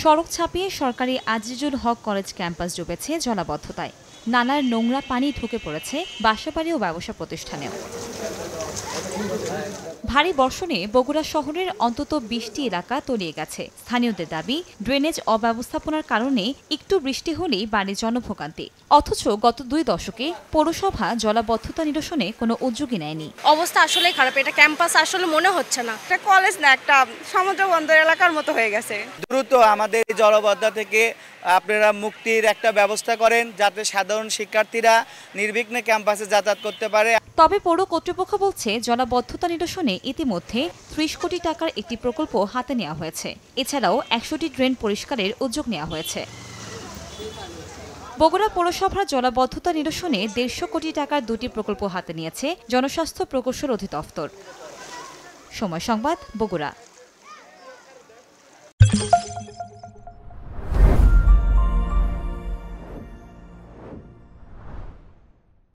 সড়ক ছাপিয়ে সরকারি আজিজুল হক কলেজ ক্যাম্পাস ডুবেছে জলাবদ্ধতায়। নালার নোংরা পানি ঢুকে পড়েছে বাসাবাড়ি ও ব্যবসা প্রতিষ্ঠানেও। ভারী বর্ষণে বগুড়া শহরের অন্তত ২০টি এলাকা তলিয়ে গেছে। স্থানীয়দের দাবি, ড্রেনেজ অব্যবস্থাপনার কারণে একটু বৃষ্টি হলেই বাড়ে জনভোগান্তি। অথচ গত ২ দশকে পৌরসভা জলাবদ্ধতা নিরসনে কোনো উদ্যোগই নেয়নি। অবস্থা আসলে খারাপ। এটা ক্যাম্পাস আসলে মনে হচ্ছে না, এটা কলেজ না, একটা সমুদ্র বন্দর এলাকার মতো হয়ে গেছে। দ্রুত আমাদের জলাবদ্ধতা থেকে আপনারা মুক্তির একটা ব্যবস্থা করেন, যাতে সাধারণ শিক্ষার্থীরা নির্বিঘ্নে ক্যাম্পাসে যাতায়াত করতে পারে। তবে পৌর কর্তৃপক্ষ বলছে, জলাবদ্ধতা নিরসনে ইতিমধ্যে ৩০ কোটি টাকার একটি প্রকল্প হাতে নেওয়া হয়েছে। এছাড়াও ১০০টি ড্রেন পরিষ্কারের উদ্যোগ নেওয়া হয়েছে। বগুড়া পৌরসভার জলাবদ্ধতা নিরসনে ১৫০ কোটি টাকার ২টি প্রকল্প হাতে নিয়েছে জনস্বাস্থ্য প্রকৌশল অধিদপ্তর। সময় সংবাদ, বগুড়া।